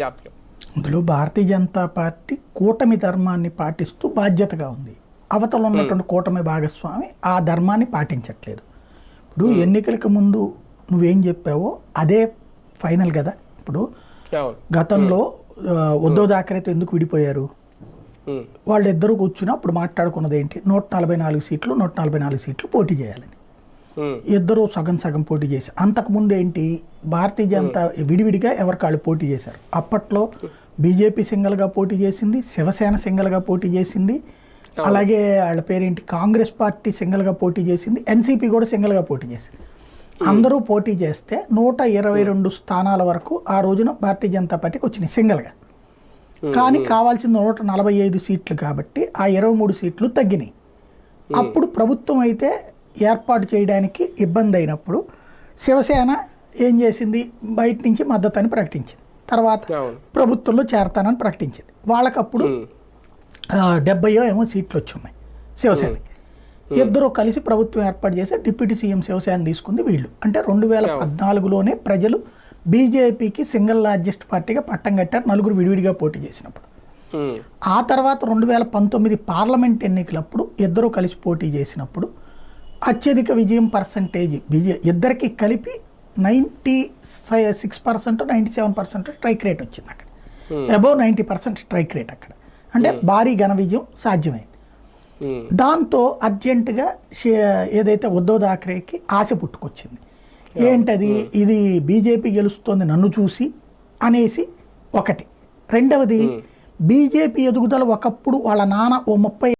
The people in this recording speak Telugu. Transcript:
జాప్యం. అందులో భారతీయ జనతా పార్టీ కూటమి ధర్మాన్ని పాటిస్తూ బాధ్యతగా ఉంది. అవతల ఉన్నటువంటి కూటమి భాగస్వామి ఆ ధర్మాన్ని పాటించట్లేదు. ఇప్పుడు ఎన్నికలకు ముందు నువ్వేం చెప్పావో అదే ఫైనల్ కదా. ఇప్పుడు గతంలో ఉద్ధవ్ థాకరేతో ఎందుకు విడిపోయారు? వాళ్ళిద్దరూ కూర్చుని అప్పుడు మాట్లాడుకున్నది ఏంటి, 144 సీట్లు 144 సీట్లు పోటీ చేయాలని. ఇద్దరు సగం సగం పోటీ చేశారు. అంతకుముందు ఏంటి, భారతీయ జనతా విడివిడిగా ఎవరికాళ్ళు పోటీ చేశారు. అప్పట్లో బీజేపీ సింగల్గా పోటీ చేసింది, శివసేన సింగల్గా పోటీ చేసింది, అలాగే వాళ్ళ పేరేంటి కాంగ్రెస్ పార్టీ సింగల్గా పోటీ చేసింది, ఎన్సీపీ కూడా సింగల్గా పోటీ చేసింది. అందరూ పోటీ చేస్తే 122 స్థానాల వరకు ఆ రోజున భారతీయ జనతా పార్టీకి వచ్చినాయి సింగల్గా. కానీ కావాల్సింది 145 సీట్లు కాబట్టి ఆ 23 సీట్లు తగ్గినాయి. అప్పుడు ప్రభుత్వం అయితే ఏర్పాటు చేయడానికి ఇబ్బంది అయినప్పుడు శివసేన ఏం చేసింది, బయట నుంచి మద్దతు ప్రకటించింది. తర్వాత ప్రభుత్వంలో చేరతానని ప్రకటించింది. వాళ్ళకప్పుడు 70 ఏమో సీట్లు వచ్చి ఉన్నాయి శివసేనకి. ఇద్దరు కలిసి ప్రభుత్వం ఏర్పాటు చేసి డిప్యూటీ సీఎం శివసేన తీసుకుంది వీళ్ళు. అంటే 2014లోనే ప్రజలు బీజేపీకి సింగిల్ లార్జెస్ట్ పార్టీగా పట్టం కట్టారు, నలుగురు విడివిడిగా పోటీ చేసినప్పుడు. ఆ తర్వాత 2019 పార్లమెంట్ ఎన్నికలప్పుడు ఇద్దరు కలిసి పోటీ చేసినప్పుడు అత్యధిక విజయం పర్సంటేజ్ ఇద్దరికి కలిపి 96% 97% స్ట్రైక్ రేట్ వచ్చింది అక్కడ. అబౌవ్ 90% స్ట్రైక్ రేట్ అక్కడ. అంటే భారీ ఘన విజయం సాధ్యమైంది. దాంతో అర్జెంటుగా ఏదైతే ఉద్ధవ్ థాకరేకి ఆశ పుట్టుకొచ్చింది. ఏంటది, ఇది బీజేపీ గెలుస్తోంది నన్ను చూసి అనేసి ఒకటి. రెండవది, బీజేపీ ఎదుగుదల ఒకప్పుడు వాళ్ళ నాన్న ఓ 30